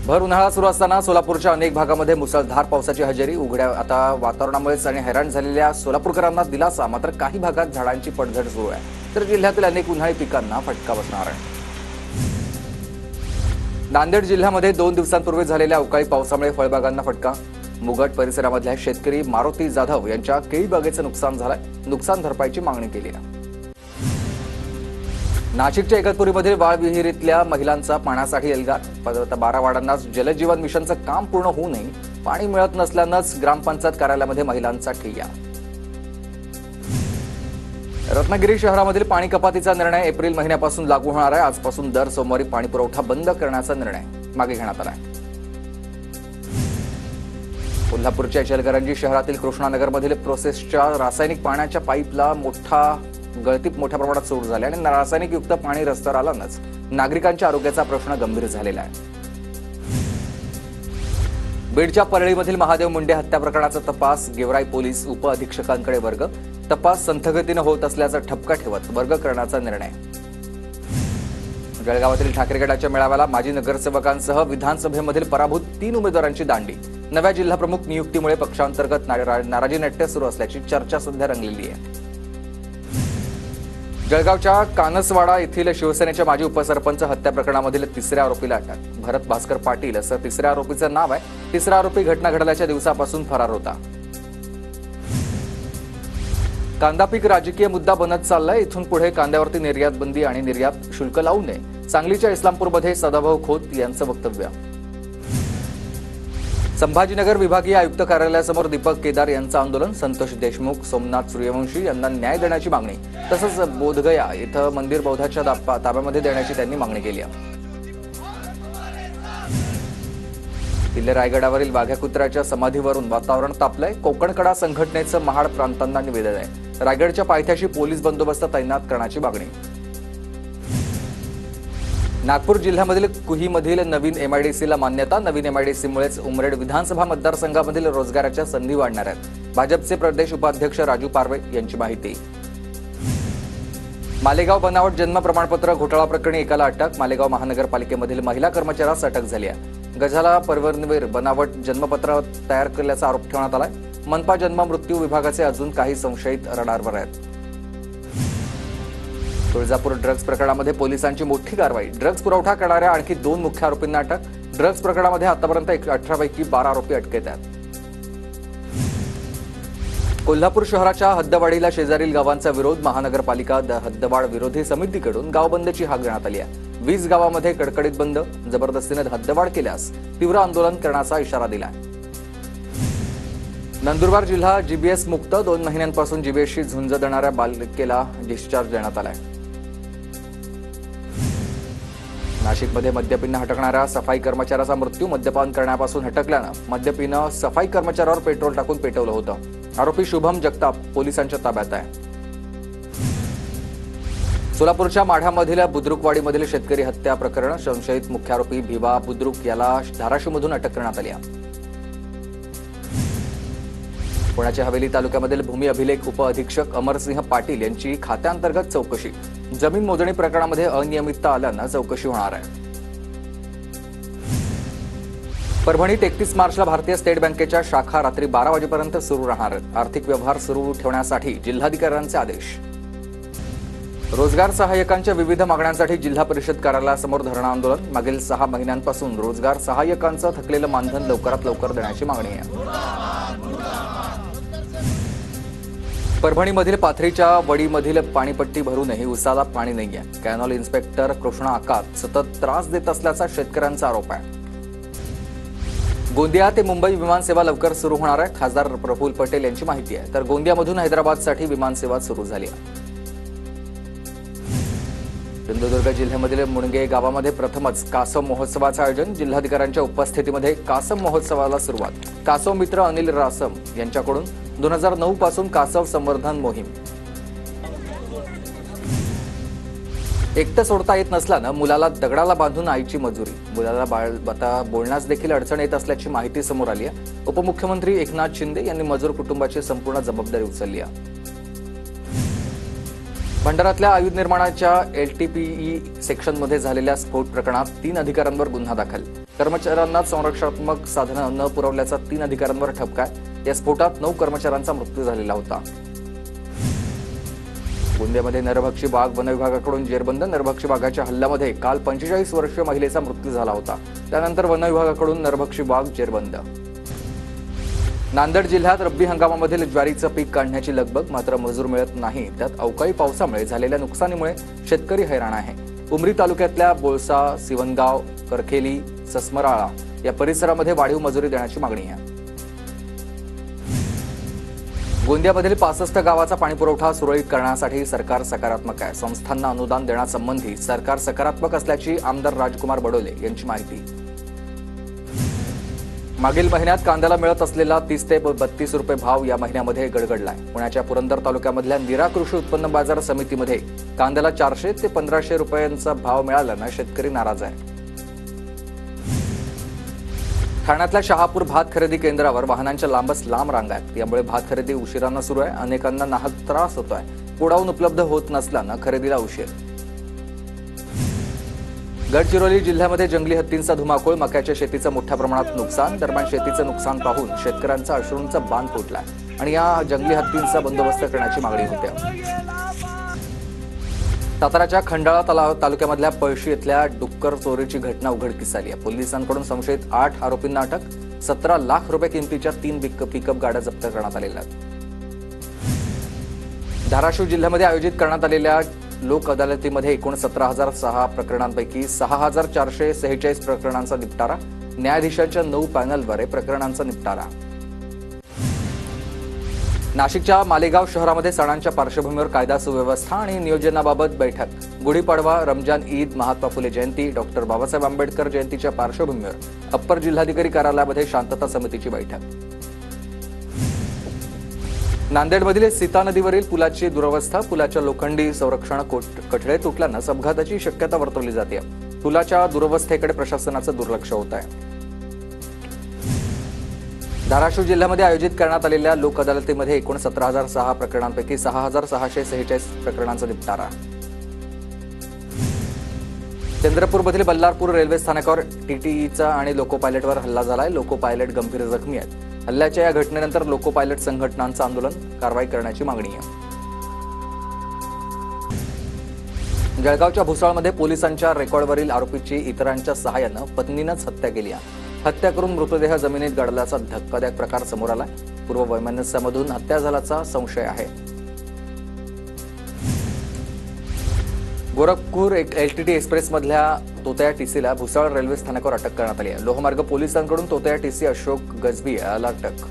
भर उन्हाळा सुरू असताना सोलापूरच्या अनेक भागामध्ये मुसळधार पावसाची हजेरी. उघड्या आता वातावरणामुळेच आणि हैराण झालेल्या सोलापूरकरांना दिलासा. मात्र काही भागात झाडांची पडझड सुरू आहे, तर जिल्ह्यातील अनेक उन्हाळी पिकांना फटका बसणार आहे. नांदेड जिल्ह्यामध्ये 2 दिवसांपूर्वी झालेल्या अवकाळी पावसामुळे फळबागांना फटका. मुगट परिसरामधल्या शेतकरी मारुती जाधव यांच्या केळी बागेचं नुकसान झालंय. नुकसान भरपाईची मागणी केली आहे. नाशिकच्या इगतपुरीमधील वाळ विहिरीतल्या महिलांचा पाण्यासाठी एल्गार. 12 वार्डांनाच जलजीवन मिशनचं काम पूर्ण होऊनही पाणी मिळत नसल्यानंच ग्रामपंचायत कार्यालयामध्ये महिलांचा ठिय्या. रत्नागिरी शहरामधील पाणी कपातीचा निर्णय एप्रिल महिन्यापासून लागू होणार आहे. आजपासून दर सोमवारी पाणी पुरवठा बंद करण्याचा निर्णय मागे घेण्यात आला आहे. कोल्हापूरच्या इचलकरंजी शहरातील कृष्णानगरमधील प्रोसेसच्या रासायनिक पाण्याच्या पाईपला गळती मोठ्या प्रमाणात सुरू झाली आणि रासायनिक युक्त पाणी रस्त्यावर आल्यानंच नागरिकांच्या आरोग्याचा प्रश्न गंभीर झालेला आहे. बीडच्या परळीमधील महादेव मुंडे हत्या प्रकरणाचा तपास गेवराई पोलीस उपअधीक्षकांकडे वर्ग. तपास संथगतीनं होत असल्याचा ठपका ठेवत वर्ग करण्याचा निर्णय. जळगावातील ठाकरे गटाच्या मेळाव्याला माजी नगरसेवकांसह विधानसभेमधील पराभूत 3 उमेदवारांची दांडी. नव्या जिल्हाप्रमुख नियुक्तीमुळे पक्षांतर्गत नाराजी नाट्य सुरू असल्याची चर्चा सध्या रंगलेली आहे. जळगावच्या कानसवाडा येथील शिवसेनेच्या माजी उपसरपंच हत्या प्रकरणामधील 3ऱ्या आरोपीला अटक. भरत भास्कर पाटील असं 3ऱ्या आरोपीचं नाव आहे. 3रा आरोपी घटना घडल्याच्या दिवसापासून फरार होता. कांदा पीक राजकीय मुद्दा बनत चाललाय. इथून पुढे कांद्यावरती निर्यात बंदी आणि निर्यात शुल्क लावू नये. सांगलीच्या इस्लामपूरमध्ये सदाभाऊ खोत यांचं वक्तव्य. संभाजीनगर विभागीय आयुक्त कार्यालयासमोर दीपक केदार यांचं आंदोलन. संतोष देशमुख, सोमनाथ सूर्यवंशी यांना न्याय देण्याची मागणी. तसंच बोधगया इथं मंदिर बौद्धाच्या ताब्यामध्ये देण्याची त्यांनी मागणी केली आहे. किल्ले रायगडावरील वाघ्या कुत्र्याच्या समाधीवरून वातावरण तापलंय. कोकणकडा संघटनेचं महाड प्रांतांना निवेदन आहे. रायगडच्या पायथ्याशी पोलीस बंदोबस्त तैनात करण्याची मागणी. नागपूर जिल्ह्यामधील कुहीमधील नवीन एमआयडीसीला मान्यता. नवीन एमआयडीसीमुळेच उमरेड विधानसभा मतदारसंघामधील रोजगाराच्या संधी वाढणार आहेत. भाजपचे प्रदेश उपाध्यक्ष राजू पारवे यांची माहिती. मालेगाव बनावट जन्म प्रमाणपत्र घोटाळा प्रकरणी एकाला अटक. मालेगाव महानगरपालिकेमधील महिला कर्मचाऱ्यास अटक झाली आहे. गझाला परवरणीवर बनावट जन्मपत्र तयार केल्याचा आरोप ठेवण्यात आलाय. मनपा जन्म मृत्यू विभागाचे अजून काही संशयित रडारवर आहेत. तुळजापूर ड्रग्ज प्रकरणामध्ये पोलिसांची मोठी कारवाई. ड्रग्ज पुरवठा करणाऱ्या आणखी 2 मुख्य आरोपींना अटक. ड्रग्ज प्रकरणामध्ये आतापर्यंत 18 पैकी 12 आरोपी अटकेत आहेत. कोल्हापूर शहराच्या हद्दवाढीला शेजारील गावांचा विरोध. महानगरपालिका हद्दवाढ विरोधी समितीकडून गाव बंदची हाक देण्यात आली आहे. 20 गावामध्ये कडकडीत बंद. जबरदस्तीने हद्दवाढ केल्यास तीव्र आंदोलन करण्याचा इशारा दिला. नंदुरबार जिल्हा जीबीएस मुक्त. 2 महिन्यांपासून जीबीएसशी झुंज देणाऱ्या बालिकेला डिस्चार्ज देण्यात आलाय. नाशिकमध्ये मद्यपींना हटकणाऱ्या सफाई कर्मचाऱ्याचा मृत्यू. मद्यपान करण्यापासून हटकल्यानं मद्यपीनं सफाई कर्मचाऱ्यावर पेट्रोल टाकून पेटवलं होतं. आरोपी शुभम जगताप पोलिसांच्या ताब्यात आहे. सोलापूरच्या माढ्यामधील बुद्रुकवाडीमधील शेतकरी हत्या प्रकरण. संशयित मुख्य आरोपी भिवा बुद्रुक याला धाराशिवमधून अटक करण्यात आली आहे. पुण्याच्या हवेली तालुक्यामधील भूमी अभिलेख उपअधीक्षक अमरसिंह पाटील यांची खात्याअंतर्गत चौकशी. जमीन मोजणी प्रकरणामध्ये अनियमितता आल्यानं चौकशी होणार आहे. परभणीत 31 मार्चला भारतीय स्टेट बँकेच्या शाखा रात्री 12 वाजेपर्यंत सुरू राहणार आहेत. आर्थिक व्यवहार सुरू ठेवण्यासाठी जिल्हाधिकाऱ्यांचे आदेश. रोजगार सहाय्यकांच्या विविध मागण्यांसाठी जिल्हा परिषद कार्यालयासमोर धरणं आंदोलन. मागील 6 महिन्यांपासून रोजगार सहाय्यकांचं थकलेलं मानधन लवकरात लवकर देण्याची मागणी आहे. परभणीमधील पाथरीच्या वडीमधील पाणीपट्टी भरूनही उसाला पाणी नाहीये. कॅनॉल इन्स्पेक्टर कृष्णा आकात सतत त्रास देत असल्याचा शेतकऱ्यांचा आरोप आहे. गोंदिया ते मुंबई विमानसेवा लवकर सुरू होणार आहे. खासदार प्रफुल्ल पटेल यांची माहिती आहे. तर गोंदियामधून हैदराबादसाठी विमानसेवा सुरू झाली आहे. सिंधुदुर्ग जिल्ह्यामधील मुणगे गावामध्ये प्रथमच कासव महोत्सवाचं आयोजन. जिल्हाधिकाऱ्यांच्या उपस्थितीमध्ये कासव महोत्सवाला सुरुवात. कासव मित्र अनिल रासम यांच्याकडून 2009 पासून कासव संवर्धन मोहीम. एकटं सोडता येत नसल्यानं मुलाला दगडाला बांधून आईची मजुरी. मुलाला आता बोलण्यास देखील अडचण येत असल्याची माहिती समोर आली आहे. उपमुख्यमंत्री एकनाथ शिंदे यांनी मजूर कुटुंबाची संपूर्ण जबाबदारी उचलली आहे. भंडाऱ्यातल्या आयुध निर्माणाच्या LTPE सेक्शनमध्ये झालेल्या स्फोट प्रकरणात 3 अधिकाऱ्यांवर गुन्हा दाखल. कर्मचाऱ्यांना संरक्षणात्मक साधनं न पुरवल्याचा 3 अधिकाऱ्यांवर ठपका. या स्फोटात 9 कर्मचाऱ्यांचा मृत्यू झालेला होता. गोंदियामध्ये नरभक्षी वाघ वन विभागाकडून जेरबंद. नरभक्षी वाघाच्या हल्ल्यामध्ये काल 45 वर्षीय महिलेचा मृत्यू झाला होता. त्यानंतर वन विभागाकडून नरभक्षी वाघ जेरबंद. नांदेड जिल्ह्यात रब्बी हंगामामधील ज्वारीचं पीक काढण्याची लगबग, मात्र मजूर मिळत नाही. त्यात अवकाळी पावसामुळे झालेल्या नुकसानीमुळे शेतकरी हैराण आहे. उमरी तालुक्यातल्या बोळसा, सिवनगाव, करखेली, ससमराळा या परिसरामध्ये वाढीव मजुरी देण्याची मागणी आहे. गोंदियामधील 65 गावाचा पाणीपुरवठा सुरळीत करण्यासाठी सरकार सकारात्मक आहे. संस्थांना अनुदान देण्यासंबंधी सरकार सकारात्मक असल्याची आमदार राजकुमार बडोले यांची माहिती. मागील महिन्यात कांद्याला मिळत असलेला 30 ते 32 रुपये भाव या महिन्यामध्ये गडगडलाय. पुण्याच्या पुरंदर तालुक्यामधल्या नीरा कृषी उत्पन्न बाजार समितीमध्ये कांद्याला 400 ते 1500 रुपयांचा भाव मिळाल्यानं शेतकरी नाराज आहे. ठाण्यातल्या शहापूर भात खरेदी केंद्रावर वाहनांच्या लांबच लांब रांगा आहेत. यामुळे भात खरेदी उशिरानं सुरू आहे. अनेकांना नाहक त्रास होतोय. गोडाऊन उपलब्ध होत नसल्यानं खरेदीला उशीर. गडचिरोली जिल्ह्यामध्ये जंगली हत्तींचा धुमाकूळ, मक्याच्या शेतीचं मोठ्या प्रमाणात नुकसान. दरम्यान शेतीचं नुकसान पाहून शेतकऱ्यांचा अश्रूंचा बांध फुटलाय आणि या जंगली हत्तींचा बंदोबस्त करण्याची मागणी होते. साताराच्या खंडाळा तालुक्यामधल्या पळशी इथल्या डुक्कर चोरीची घटना उघडकीस आली आहे. पोलिसांकडून संशयित 8 आरोपींना अटक. 17 लाख रुपये किमतीच्या 3 पिकअप गाड्या जप्त करण्यात आलेल्या आहेत. धाराशिव जिल्ह्यामध्ये आयोजित करण्यात आलेल्या लोक अदालतीमध्ये एकूण 17,006 प्रकरणांपैकी 6,446 प्रकरणांचा निपटारा. न्यायाधीशांच्या 9 पॅनलद्वारे प्रकरणांचा निपटारा. नाशिकच्या मालेगाव शहरामध्ये सणांच्या पार्श्वभूमीवर कायदा सुव्यवस्था आणि नियोजनाबाबत बैठक. गुढीपाडवा, रमजान ईद, महात्मा फुले जयंती, डॉक्टर बाबासाहेब आंबेडकर जयंतीच्या पार्श्वभूमीवर अप्पर जिल्हाधिकारी कार्यालयामध्ये शांतता समितीची बैठक. नांदेडमधील सीता नदीवरील पुलाची दुरवस्था. पुलाच्या लोखंडी संरक्षण कठडे तुटल्यानं अपघाताची शक्यता वर्तवली जाते. पुलाच्या दुरवस्थेकडे प्रशासनाचं दुर्लक्ष होत आहे. धाराशिव जिल्ह्यामध्ये आयोजित करण्यात आलेल्या लोक अदालतीमध्ये एकूण 17,006 प्रकरणांपैकी 6,646 प्रकरणांचा निपटारा. चंद्रपूरमधील बल्लारपूर रेल्वे स्थानकावर TTEचा आणि लोको पायलटवर हल्ला झालाय. लोको पायलट गंभीर जखमी आहेत. हल्ल्याच्या या घटनेनंतर लोको पायलट संघटनांचं आंदोलन, कारवाई करण्याची मागणी आहे. जळगावच्या भुसावळमध्ये पोलिसांच्या रेकॉर्डवरील आरोपीची इतरांच्या सहाय्यानं पत्नीनंच हत्या केली आहे. हत्या करून मृतदेह जमिनीत गाडल्याचा धक्कादायक प्रकार समोर आला. पूर्व वैमनस्यामधून हत्या झाल्याचा संशय आहे. गोरखपूर LTT एक्सप्रेसमधल्या तोतया TCला भुसावळ रेल्वे स्थानकावर अटक करण्यात आली आहे. लोहमार्ग पोलिसांकडून तोतया TC अशोक गजबी याला अटक.